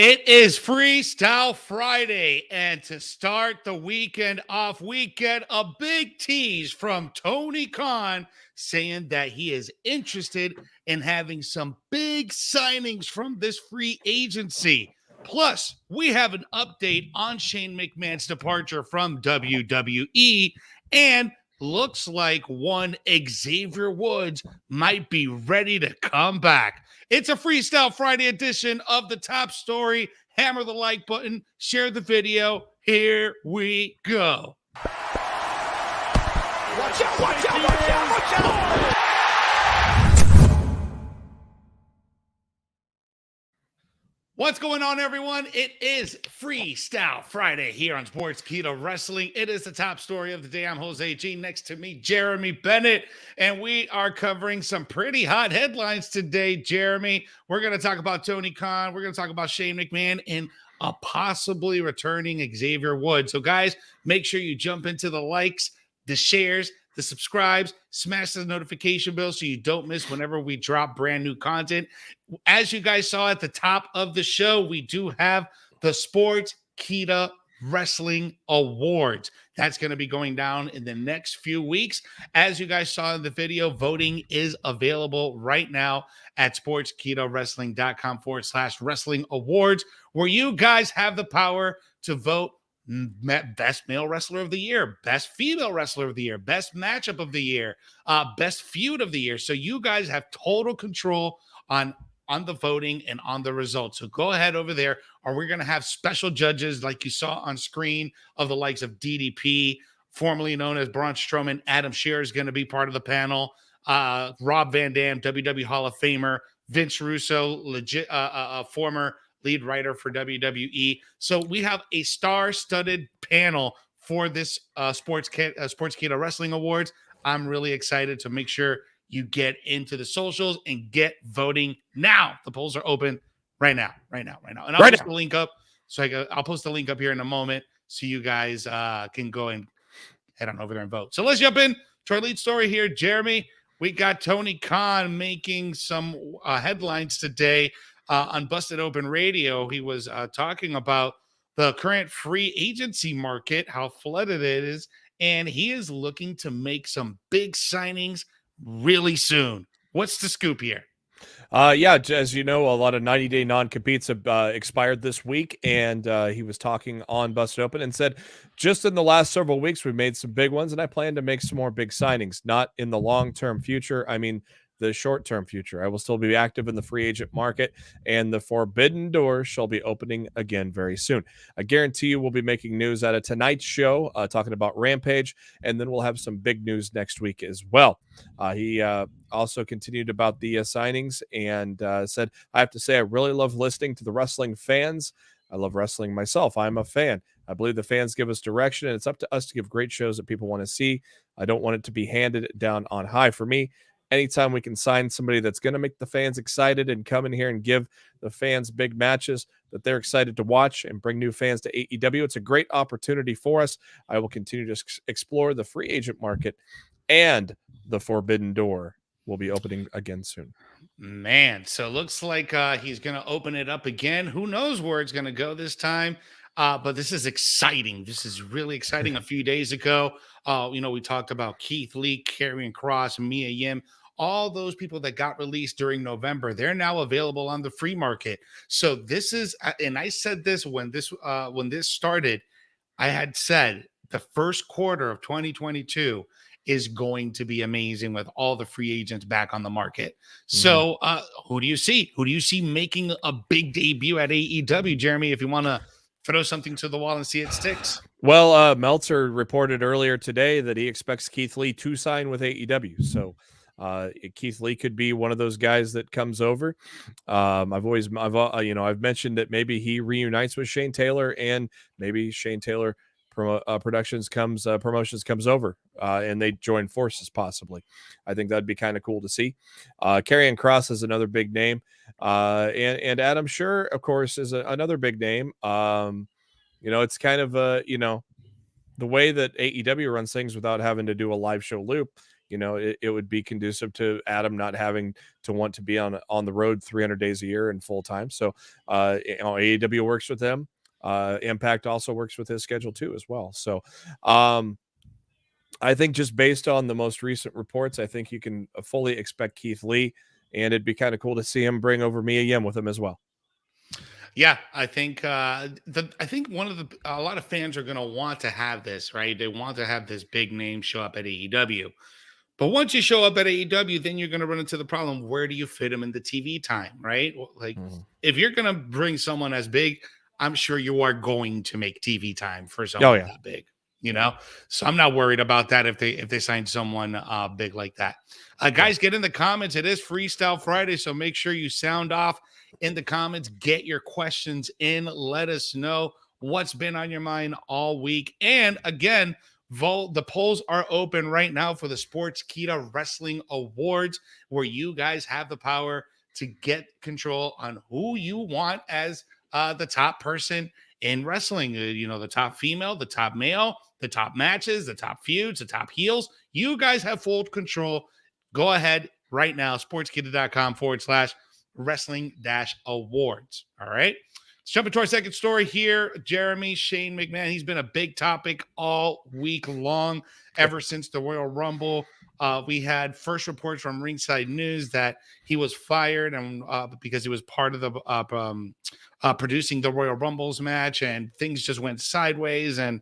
It is Freestyle Friday, and to start the weekend off, we get a big tease from Tony Khan saying that he is interested in having some big signings from this free agency. Plus, we have an update on Shane McMahon's departure from WWE, and looks like one Xavier Woods might be ready to come back. It's a Freestyle Friday edition of the Top Story. Hammer the like button, share the video. Here we go. Watch out, watch out, watch out, watch out! What's going on, everyone? It is Freestyle Friday here on Sportskeeda Wrestling. It is the top story of the day. I'm Jose G. Next to me, Jeremy Bennett. And we are covering some pretty hot headlines today, Jeremy. We're going to talk about Tony Khan. We're going to talk about Shane McMahon and a possibly returning Xavier Woods. So, guys, make sure you jump into the likes, the shares, the subscribes, smash the notification bell so you don't miss whenever we drop brand new content. As you guys saw at the top of the show, we do have the Sportskeeda Wrestling Awards. That's going to be going down in the next few weeks. As you guys saw in the video, voting is available right now at sportskeedawrestling.com/wrestling awards, where you guys have the power to vote best male wrestler of the year, best female wrestler of the year, best matchup of the year, best feud of the year. So you guys have total control on the voting and on the results. So go ahead over there, or we're going to have special judges like you saw on screen of the likes of DDP, formerly known as Braun Strowman. Adam Scherer is going to be part of the panel. Rob Van Dam, WWE Hall of Famer. Vince Russo, former lead writer for WWE. So we have a star-studded panel for this Sportskeeda Wrestling Awards. I'm really excited to make sure you get into the socials and get voting now. The polls are open right now. And I'll post the link up. So I'll post the link up here in a moment so you guys can go and head on over there and vote. So let's jump in to our lead story here, Jeremy. We got Tony Khan making some headlines today. On Busted Open Radio, he was talking about the current free agency market, how flooded it is, and he is looking to make some big signings really soon. What's the scoop here? As you know, a lot of 90-day non-competes have expired this week, and he was talking on Busted Open and said, just in the last several weeks, we've made some big ones, and I plan to make some more big signings, not in the long-term future. I mean, the short-term future. I will still be active in the free agent market, and the forbidden door shall be opening again very soon. I guarantee you we'll be making news out of tonight's show, talking about Rampage, and then we'll have some big news next week as well. He also continued about the signings and said, I have to say I really love listening to the wrestling fans. I love wrestling myself. I'm a fan. I believe the fans give us direction, and it's up to us to give great shows that people want to see. I don't want it to be handed down on high. For me, anytime we can sign somebody that's going to make the fans excited and come in here and give the fans big matches that they're excited to watch and bring new fans to AEW, it's a great opportunity for us. I will continue to explore the free agent market, and the forbidden door will be opening again soon. Man, so it looks like he's going to open it up again. Who knows where it's going to go this time? But this is exciting. This is really exciting. A few days ago, we talked about Keith Lee, Karrion Kross, and Mia Yim all those people that got released during November, they're now available on the free market. So this is, and I said this when this started, I had said the first quarter of 2022 is going to be amazing with all the free agents back on the market. So who do you see? Who do you see making a big debut at AEW, Jeremy, if you want to throw something to the wall and see it sticks? Well, Meltzer reported earlier today that he expects Keith Lee to sign with AEW. So Keith Lee could be one of those guys that comes over. I've mentioned that maybe he reunites with Shane Taylor, and maybe Shane Taylor promotions comes over and they join forces possibly. I think that'd be kind of cool to see. Karrion Kross is another big name, and Adam Scherr, of course, is another big name. It's kind of the way that AEW runs things without having to do a live show loop. It would be conducive to Adam not having to want to be on the road 300 days a year and full time. So AEW works with them. Impact also works with his schedule too as well. So I think just based on the most recent reports, I think you can fully expect Keith Lee, and it'd be kind of cool to see him bring over Mia Yim with him as well. Yeah, I think a lot of fans are going to want to have this, right? They want to have this big name show up at AEW. But once you show up at AEW, then you're going to run into the problem. Where do you fit him in the TV time, right? If you're going to bring someone as big, I'm sure you are going to make TV time for someone that big, So I'm not worried about that if they sign someone big like that. Guys, get in the comments. It is Freestyle Friday, so make sure you sound off in the comments. Get your questions in. Let us know what's been on your mind all week. And again, vote. The polls are open right now for the Sportskeeda Wrestling Awards, where you guys have the power to get control on who you want as the top person in wrestling. The top female, the top male, the top matches, the top feuds, the top heels. You guys have full control. Go ahead right now, sportskeeda.com/wrestling-awards. All right. Let's jump into our second story here. Jeremy, Shane McMahon, he's been a big topic all week long, ever since the Royal Rumble. We had first reports from Ringside News that he was fired and because he was part of the producing the Royal Rumbles match, and things just went sideways, and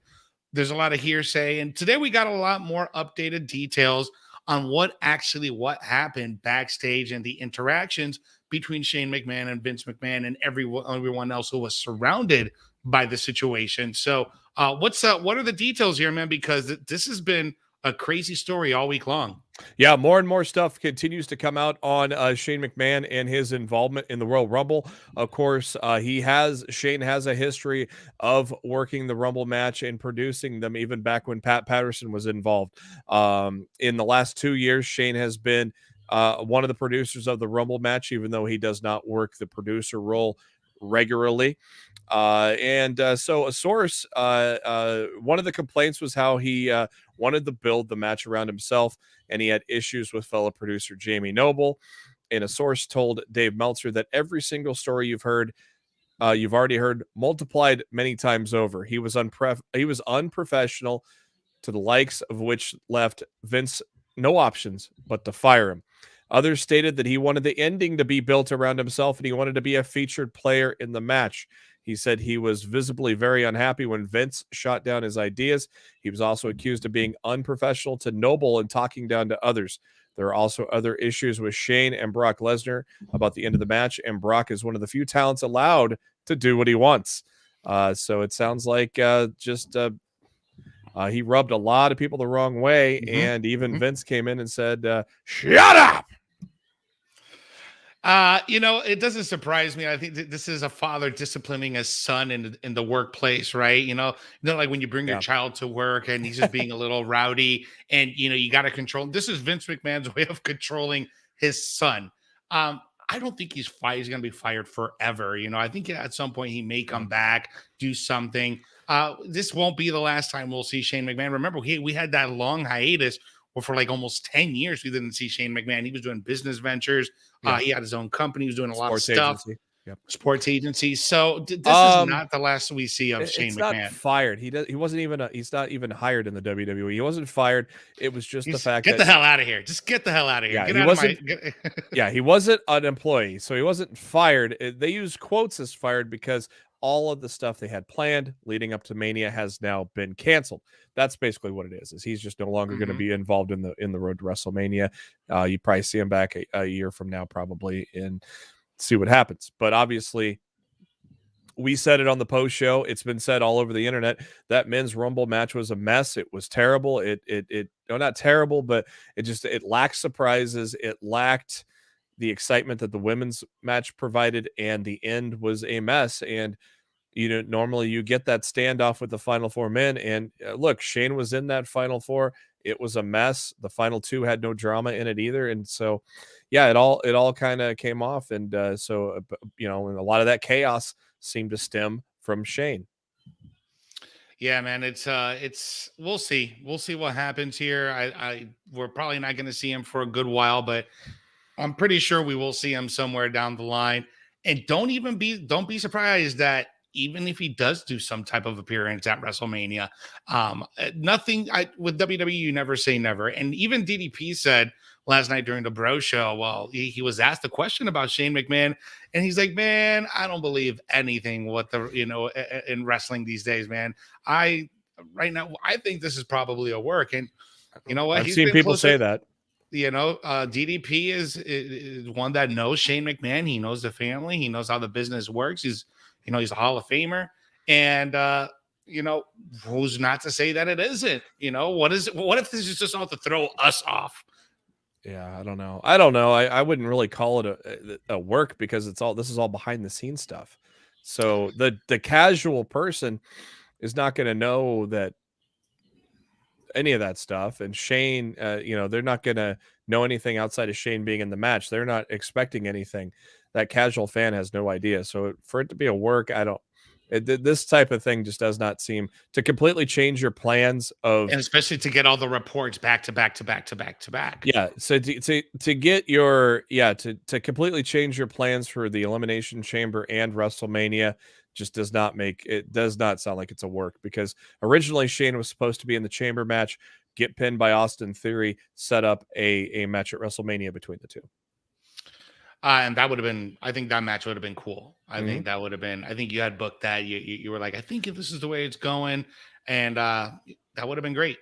there's a lot of hearsay. And today we got a lot more updated details on what happened backstage and the interactions between Shane McMahon and Vince McMahon and everyone else who was surrounded by the situation. So what are the details here, man? Because this has been a crazy story all week long. Yeah, more and more stuff continues to come out on Shane McMahon and his involvement in the Royal Rumble. Of course, Shane has a history of working the Rumble match and producing them, even back when Pat Patterson was involved. In the last 2 years, Shane has been one of the producers of the Rumble match, even though he does not work the producer role regularly. So a source, one of the complaints was how he wanted to build the match around himself, and he had issues with fellow producer Jamie Noble. And a source told Dave Meltzer that every single story you've already heard multiplied many times over. He was unprofessional, to the likes of which left Vince no options but to fire him. Others stated that he wanted the ending to be built around himself, and he wanted to be a featured player in the match. He said he was visibly very unhappy when Vince shot down his ideas. He was also accused of being unprofessional to Noble and talking down to others. There are also other issues with Shane and Brock Lesnar about the end of the match, and Brock is one of the few talents allowed to do what he wants. So it sounds like he rubbed a lot of people the wrong way, and even Vince came in and said, "Shut up!" It doesn't surprise me. I think this is a father disciplining his son in the workplace, right? Like when you bring your child to work and he's just being a little rowdy, and you got to control. This is Vince McMahon's way of controlling his son. I don't think he's going to be fired forever. I think at some point he may come back, do something. This won't be the last time we'll see Shane McMahon. Remember, we had that long hiatus where for like almost 10 years we didn't see Shane McMahon. He was doing business ventures. He had his own company. He was doing a lot of stuff. Agency. Yep. Sports agency. So this is not the last we see of Shane It's not McMahon. fired. He wasn't even he's not even hired in the WWE. He wasn't fired. It was just the fact Get that the hell out of here. Just get the hell out of here. Yeah, Get he out wasn't. of my. Yeah, he wasn't an employee, so he wasn't fired. They use quotes as fired because all of the stuff they had planned leading up to Mania has now been canceled. That's basically what it is. Is he's just no longer going to be involved in the road to WrestleMania. You probably see him back a year from now, probably, and see what happens. But obviously, we said it on the post show. It's been said all over the internet that men's Rumble match was a mess. It was terrible. No, not terrible, but it lacked surprises. It lacked the excitement that the women's match provided, and the end was a mess. And normally you get that standoff with the final four men, and look, Shane was in that final four. It was a mess. The final two had no drama in it either, and so yeah, it all kind of came off, and so and a lot of that chaos seemed to stem from Shane. Yeah, man, it's we'll see what happens here. We're probably not going to see him for a good while, but I'm pretty sure we will see him somewhere down the line. And don't be surprised that even if he does do some type of appearance at WrestleMania, nothing with WWE, you never say never. And even DDP said last night during the Bro Show, well, he was asked a question about Shane McMahon, and he's like, man, I don't believe anything in wrestling these days, man. Right now, I think this is probably a work. And you know what? I've seen people say that. DDP is one that knows Shane McMahon. He knows the family. He knows how the business works. He's a Hall of Famer. And, who's not to say that it isn't? What if this is just all to throw us off? Yeah, I don't know. I wouldn't really call it a work because this is all behind the scenes stuff. So the casual person is not going to know that any of that stuff. And Shane, they're not going to know anything outside of Shane being in the match. They're not expecting anything. That casual fan has no idea. So for it to be a work, this type of thing just does not seem to completely change your plans and especially to get all the reports back to back to back to back to back. Yeah. So to get to completely change your plans for the Elimination Chamber and WrestleMania just does not sound like it's a work, because originally Shane was supposed to be in the Chamber match, get pinned by Austin Theory, set up a match at WrestleMania between the two. And that would have been, I think that match would have been cool. I think that would have been, I think you had booked that. You were like, I think if this is the way it's going, and that would have been great.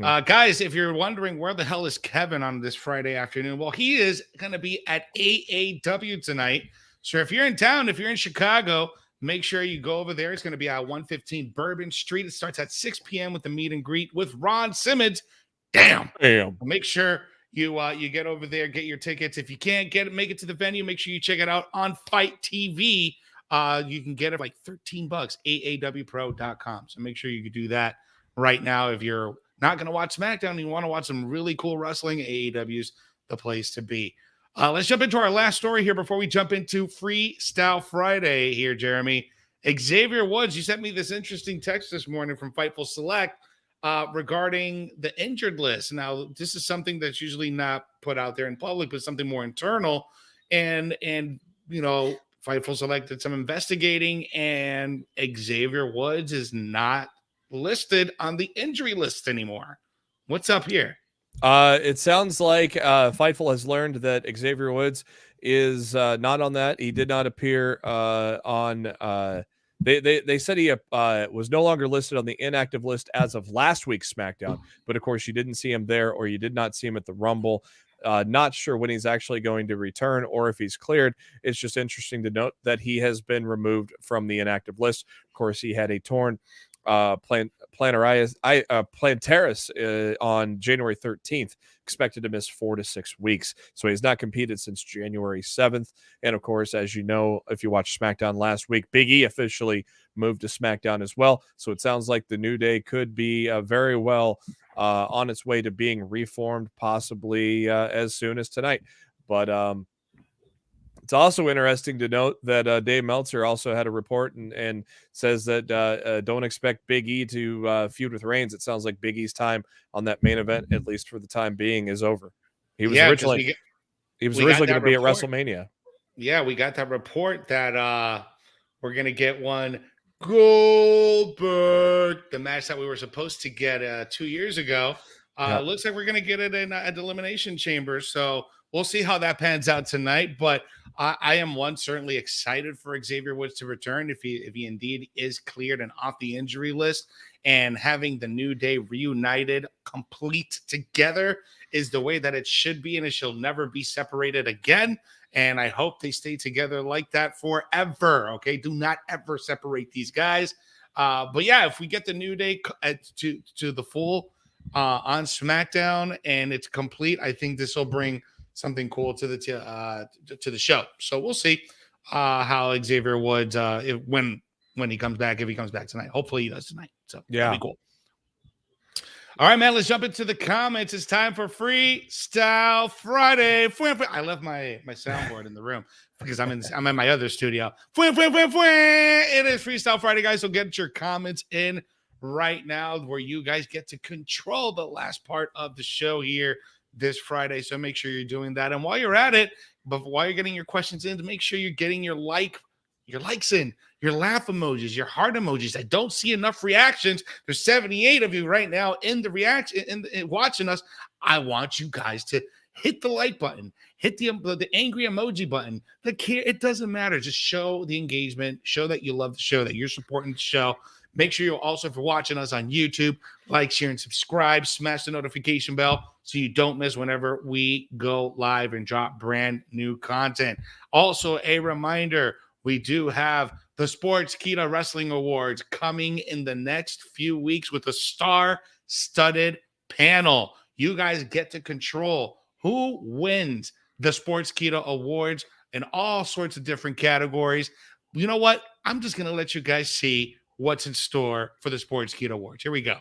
Guys, if you're wondering where the hell is Kevin on this Friday afternoon, well, he is going to be at AEW tonight. So if you're in town, if you're in Chicago, make sure you go over there. It's going to be at 115 Bourbon Street. It starts at 6 p.m. with the meet and greet with Ron Simmons. Damn. Make sure you get over there, get your tickets. If you can't make it to the venue, make sure you check it out on Fight TV. You can get it for like $13, aawpro.com. So make sure you can do that right now. If you're not going to watch SmackDown and you want to watch some really cool wrestling, AEW's the place to be. Let's jump into our last story here before we jump into Freestyle Friday here, Jeremy. Xavier Woods, you sent me this interesting text this morning from Fightful Select regarding the injured list. Now, this is something that's usually not put out there in public, but something more internal. And Fightful Select did some investigating, and Xavier Woods is not listed on the injury list anymore. What's up here? It sounds like Fightful has learned that Xavier Woods is not on that. He did not appear on. They said he was no longer listed on the inactive list as of last week's SmackDown, but of course you didn't see him there, or you did not see him at the Rumble. Not sure when he's actually going to return or if he's cleared. It's just interesting to note that he has been removed from the inactive list. Of course, he had a torn plantaris on January 13th, expected to miss 4 to 6 weeks. So he's not competed since January 7th. And of course, as you know, if you watched SmackDown last week, Big E officially moved to SmackDown as well. So it sounds like the New Day could be very well on its way to being reformed, possibly as soon as tonight. But it's also interesting to note that Dave Meltzer also had a report and says that don't expect Big E to feud with Reigns. It sounds like Big E's time on that main event, at least for the time being, is over. He was originally going to be at WrestleMania. Yeah, we got that report that we're gonna get one Goldberg, the match that we were supposed to get 2 years ago. Yeah. Looks like we're gonna get it in at the Elimination Chamber. So we'll see how that pans out tonight. But I am certainly excited for Xavier Woods to return if he indeed is cleared and off the injury list. And having the New Day reunited, complete together, is the way that it should be, and it shall never be separated again. And I hope they stay together like that forever. Okay. Do not ever separate these guys. But yeah, if we get the New Day to the full on SmackDown and it's complete, I think this will bring something cool to the show. So we'll see how Xavier Woods when he comes back, if he comes back tonight. Hopefully he does tonight. So Yeah. that'll be cool. All right, man, let's jump into the comments. It's time for Freestyle Friday. I left my soundboard in the room because I'm in my other studio. It is Freestyle Friday, guys. So get your comments in right now where you guys get to control the last part of the show here this Friday. So make sure you're doing that. And while you're at it, but while you're getting your questions in, to make sure you're getting your likes in, your laugh emojis, your heart emojis. I don't see enough reactions. There's 78 of you right now in the reaction in watching us. I want you guys to hit the like button, hit the angry emoji button. It doesn't matter. Just show the engagement, show that you love the show, that you're supporting the show. Make sure you also, if you're watching us on YouTube, like, share, and subscribe. Smash the notification bell so you don't miss whenever we go live and drop brand new content. Also, a reminder, we do have the Sportskeeda Wrestling Awards coming in the next few weeks with a star-studded panel. You guys get to control who wins the Sportskeeda Awards in all sorts of different categories. You know what? I'm just going to let you guys see what's in store for the Sportskeeda Awards. Here we go.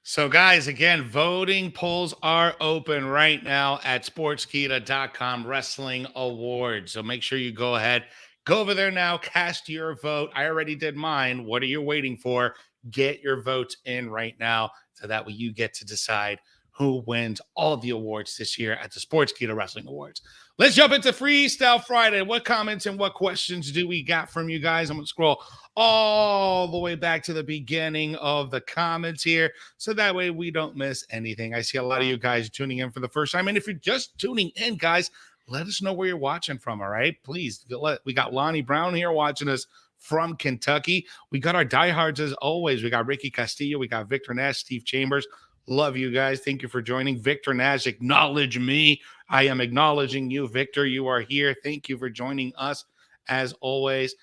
So, guys, again, voting polls are open right now at sportskeeda.com Wrestling Awards. So make sure you go ahead, go over there now, cast your vote. I already did mine. What are you waiting for? Get your votes in right now so that way you get to decide who wins all of the awards this year at the Sportskeeda Wrestling Awards. Let's jump into Freestyle Friday. What comments and what questions do we got from you guys? I'm going to scroll all the way back to the beginning of the comments here so that way we don't miss anything. I see a lot of you guys tuning in for the first time. And if you're just tuning in, guys, let us know where you're watching from, all right? Please. We got Lonnie Brown here watching us from Kentucky. We got our diehards as always. We got Ricky Castillo. We got Victor Nash, Steve Chambers. Love you guys. Thank you for joining. Victor Nash, acknowledge me. I am acknowledging you, Victor. You are here. Thank you for joining us as always.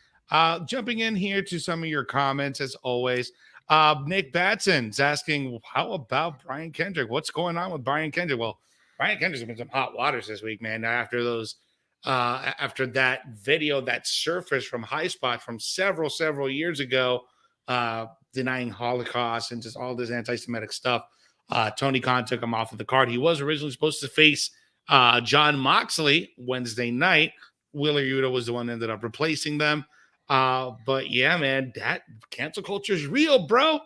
Jumping in here to some of your comments as always. Nick Batson's asking, how about Brian Kendrick? What's going on with Brian Kendrick? Well, Brian Kendrick's been some hot waters this week, man. After that video that surfaced from High Spot from several years ago, denying Holocaust and just all this anti-Semitic stuff. Tony Khan took him off of the card. He was originally supposed to face John Moxley Wednesday night. Wheeler Yuta was the one that ended up replacing them. But yeah, man, that cancel culture is real, bro.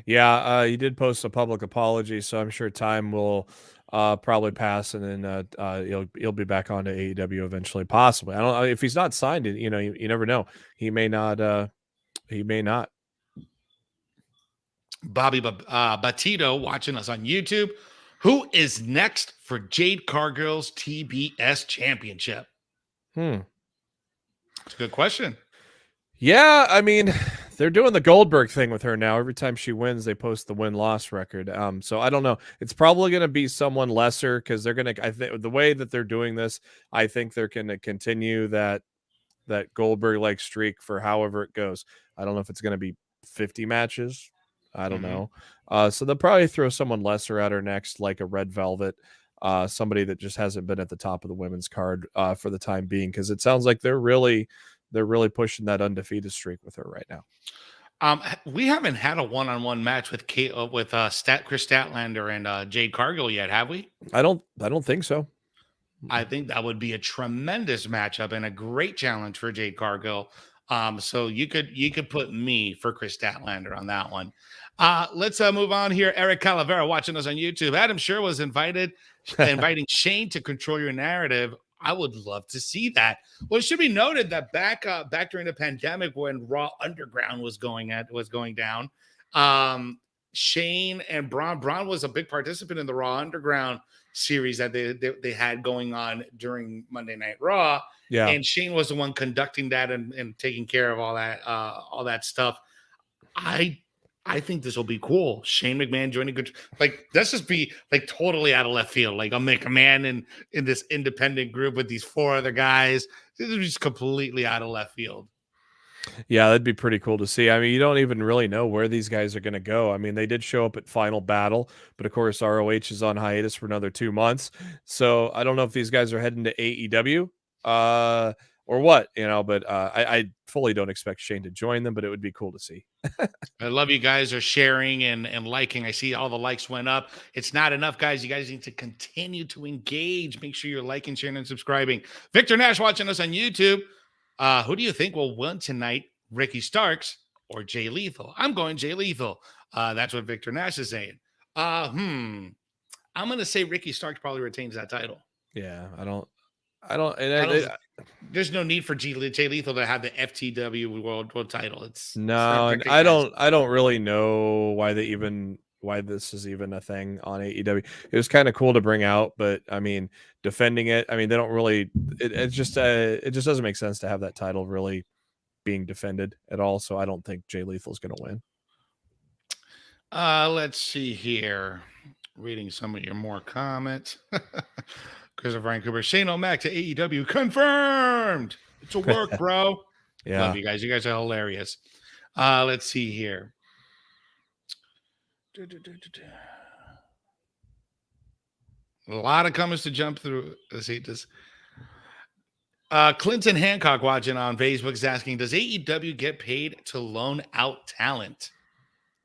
Yeah, he did post a public apology, so I'm sure time will probably pass, and then he'll be back on to AEW eventually, possibly. I don't know if he's not signed. You never know. He may not. He may not. Bobby Batito watching us on YouTube. Who is next for Jade Cargill's TBS championship? It's a good question. Yeah, I mean, they're doing the Goldberg thing with her now. Every time she wins, they post the win-loss record. So I don't know. It's probably going to be someone lesser because they're going to. I think the way that they're doing this, I think they're going to continue that Goldberg like streak for however it goes. I don't know if it's going to be 50 matches. I don't know. So they'll probably throw someone lesser at her next, like a Red Velvet, somebody that just hasn't been at the top of the women's card for the time being, because it sounds like they're really pushing that undefeated streak with her right now. We haven't had a one-on-one match with Chris Statlander and Jade Cargill yet, have we? I don't think so. I think that would be a tremendous matchup and a great challenge for Jade Cargill. So you could put me for Chris Statlander on that one. Let's move on here. Eric Calavera watching us on YouTube. Adam Sher was inviting Shane to control your narrative. I would love to see that. Well, it should be noted that back during the pandemic when Raw Underground was going down, Shane and Braun was a big participant in the Raw Underground series that they had going on during Monday Night Raw. Yeah. And Shane was the one conducting that and taking care of all that stuff. I think this will be cool. Shane McMahon joining good, like, let's just be like totally out of left field. Like, I'll make a man in this independent group with these 4 other guys. This is just completely out of left field. Yeah, that'd be pretty cool to see. I mean, you don't even really know where these guys are going to go. I mean, they did show up at Final Battle, but of course, ROH is on hiatus for another 2 months. So I don't know if these guys are heading to AEW or what, but I fully don't expect Shane to join them, but it would be cool to see. I love you guys are sharing and liking. I see all the likes went up. It's not enough, guys. You guys need to continue to engage. Make sure you're liking, sharing, and subscribing. Victor Nash watching us on YouTube. Who do you think will win tonight, Ricky Starks or Jay Lethal? I'm going Jay Lethal. That's what Victor Nash is saying. I'm going to say Ricky Starks probably retains that title. Yeah, there's no need for Jay Lethal to have the FTW world title. I don't really know why this is even a thing on AEW. It was kind of cool to bring out, but I mean, defending it, I mean, they don't really. It just doesn't make sense to have that title really being defended at all. So I don't think Jay Lethal is going to win. Let's see here. Reading some of your more comments. Christopher Ryan Cooper, Shane O'Mac to AEW confirmed. It's a work, bro. Yeah, love you guys. You guys are hilarious. Let's see here. A lot of comments to jump through. Let's see this. Clinton Hancock watching on Facebook is asking, does AEW get paid to loan out talent?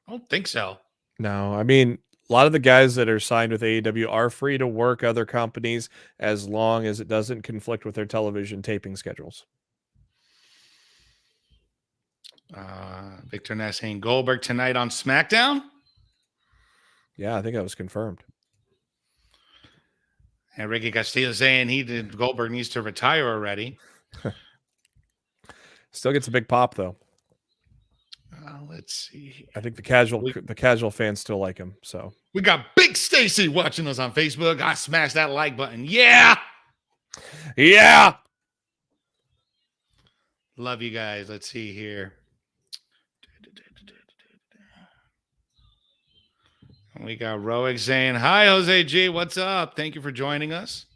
I don't think so. No, I mean, a lot of the guys that are signed with AEW are free to work other companies as long as it doesn't conflict with their television taping schedules. Victor Ness saying Goldberg tonight on SmackDown. Yeah, I think that was confirmed. And Ricky Castillo saying Goldberg needs to retire already. Still gets a big pop though. Let's see. I think the casual fans still like him. So we got Big Stacy watching us on Facebook. I smashed that like button. Yeah. Love you guys. Let's see here. We got Roic saying, hi, Jose G. What's up? Thank you for joining us.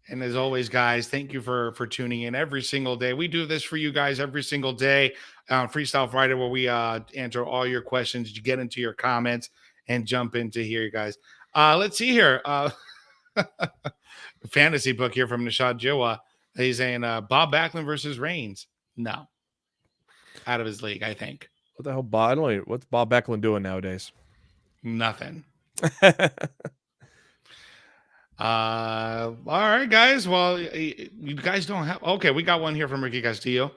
And as always, guys, thank you for tuning in every single day. We do this for you guys every single day on Freestyle Friday, where we answer all your questions. You get into your comments and jump into here, guys. Let's see here. Fantasy book here from Nishad Jiwa. He's saying Bob Backlund versus Reigns. No. Out of his league, I think. What the hell, Bob? What's Bob Backlund doing nowadays? Nothing. All right, guys. Well, you guys don't have. Okay, we got one here from Ricky Castillo.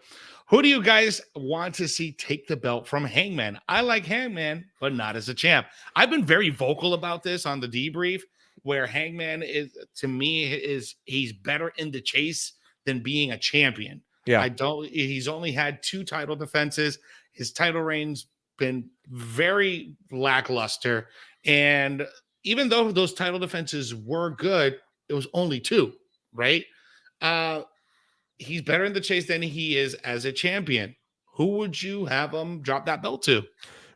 Who do you guys want to see take the belt from Hangman? I like Hangman, but not as a champ. I've been very vocal about this on the debrief, where Hangman is, to me, he's better in the chase than being a champion. Yeah, he's only had 2 title defenses. His title reign's been very lackluster, and even though those title defenses were good, it was only 2, right? he's better in the chase than he is as a champion. Who would you have him drop that belt to?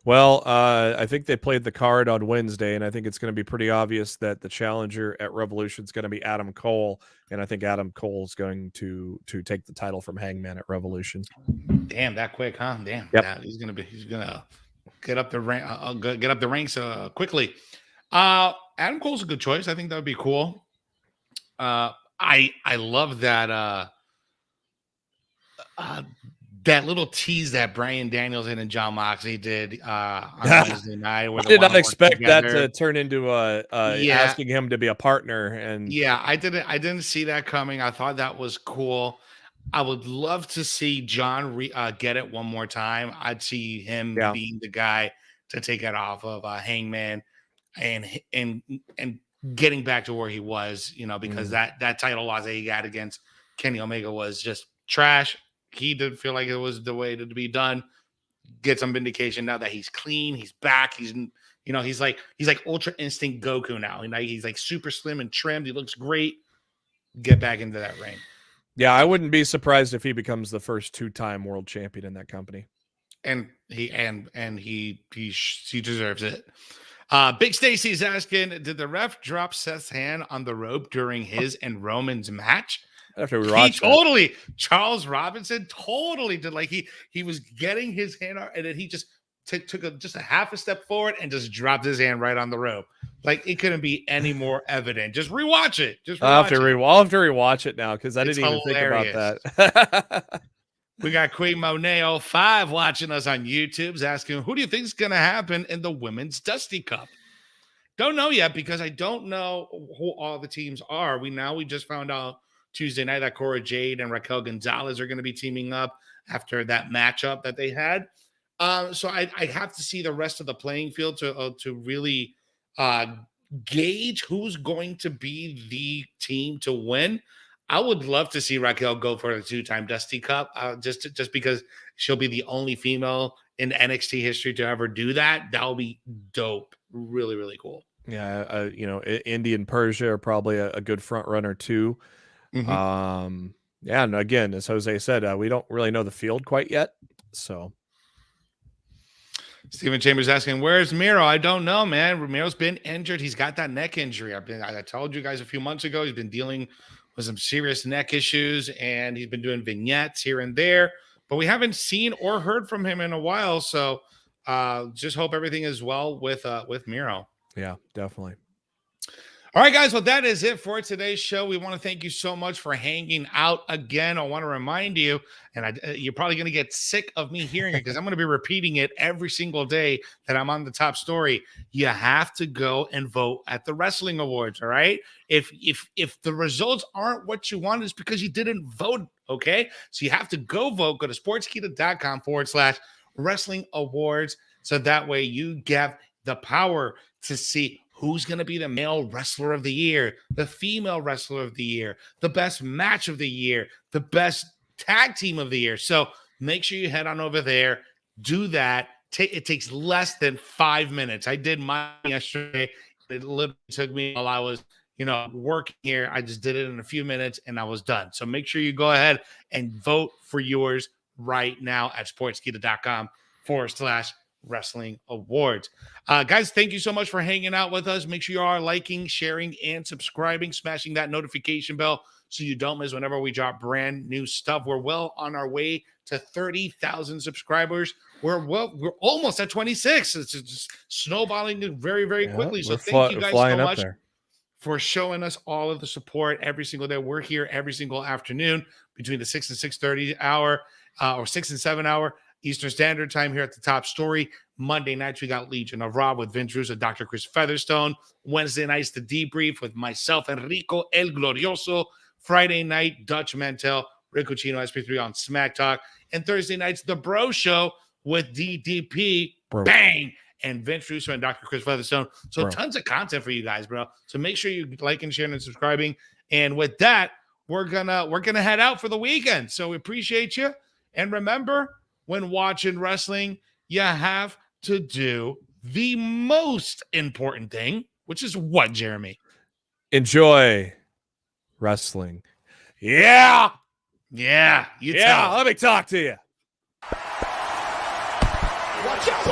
Well, I think they played the card on Wednesday, and I think it's going to be pretty obvious that the challenger at Revolution is going to be Adam Cole, and I think Adam Cole is going to take the title from Hangman at Revolution. Damn, that quick, huh? Damn, yep. He's gonna get up the ranks quickly. Adam Cole's a good choice. I think that would be cool. I love that that little tease that Bryan Danielson and Jon Moxley did on Wednesday night. I did not expect that to turn into asking him to be a partner. And I didn't see that coming. I thought that was cool. I would love to see John get it one more time. I'd see him being the guy to take it off of Hangman and getting back to where he was, because that title loss that he got against Kenny Omega was just trash. He didn't feel like it was the way to be done. Get some vindication now that he's clean. He's back. He's like Ultra Instinct Goku now. He's like super slim and trimmed. He looks great. Get back into that ring. Yeah, I wouldn't be surprised if he becomes the first 2-time world champion in that company. And he deserves it. Big Stacy's asking, did the ref drop Seth's hand on the rope during his and Roman's match? After we watched Charles Robinson totally did. Like he was getting his hand out, and then he just took a half a step forward and just dropped his hand right on the rope. Like it couldn't be any more evident. Just rewatch it. I'll have to rewatch it now because I didn't even think about that. We got Queen Monet 05 watching us on YouTube, asking, who do you think is going to happen in the Women's Dusty Cup? Don't know yet because I don't know who all the teams are. We just found out Tuesday night that Cora Jade and Raquel Gonzalez are going to be teaming up after that matchup that they had. So I have to see the rest of the playing field to really gauge who's going to be the team to win. I would love to see Raquel go for the 2-time Dusty Cup, just because she'll be the only female in NXT history to ever do that. That'll be dope. Really, really cool. Yeah, Indy and Persia are probably a good front runner too. Mm-hmm. And again, as Jose said, we don't really know the field quite yet. So Steven Chambers asking, where's Miro? I don't know, man. Miro's been injured. He's got that neck injury. I told you guys a few months ago, he's been dealing with some serious neck issues, and he's been doing vignettes here and there, but we haven't seen or heard from him in a while. So just hope everything is well with Miro. Yeah, definitely. All right, guys. Well, that is it for today's show. We want to thank you so much for hanging out again. I want to remind you, and you're probably going to get sick of me hearing it because I'm going to be repeating it every single day that I'm on the top story. You have to go and vote at the Wrestling Awards. All right. If the results aren't what you want, it's because you didn't vote. Okay. So you have to go vote. Go to sportskeeda.com/Wrestling Awards. So that way you get the power to see who's going to be the male wrestler of the year, the female wrestler of the year, the best match of the year, the best tag team of the year. So make sure you head on over there, do that. It takes less than 5 minutes. I did mine yesterday. It literally took me while I was, working here. I just did it in a few minutes and I was done. So make sure you go ahead and vote for yours right now at sportskeeda.com/Wrestling Awards. Guys, thank you so much for hanging out with us. Make sure you are liking, sharing, and subscribing, smashing that notification bell so you don't miss whenever we drop brand new stuff. We're well on our way to 30,000 subscribers. We're almost at 26. It's just snowballing very, very quickly. So thank you guys so much for showing us all of the support every single day. We're here every single afternoon between the 6 and 6:30 hour or 6 and 7 hour Eastern Standard Time here at the top story. Monday nights, we got Legion of Raw with Vince Russo, Dr. Chris Featherstone. Wednesday nights, the debrief with myself, Enrico El Glorioso. Friday night, Dutch Mantel, Rico Chino, SP3 on Smack Talk. And Thursday nights, the Bro Show with DDP, Bang, and Vince Russo and Dr. Chris Featherstone. So tons of content for you guys, bro. So make sure you like and share and subscribing. And with that, we're gonna head out for the weekend. So we appreciate you. And remember, when watching wrestling, you have to do the most important thing, which is what, Jeremy? Enjoy wrestling. Yeah! Yeah, you Yeah, tell. let me talk to you. Watch out,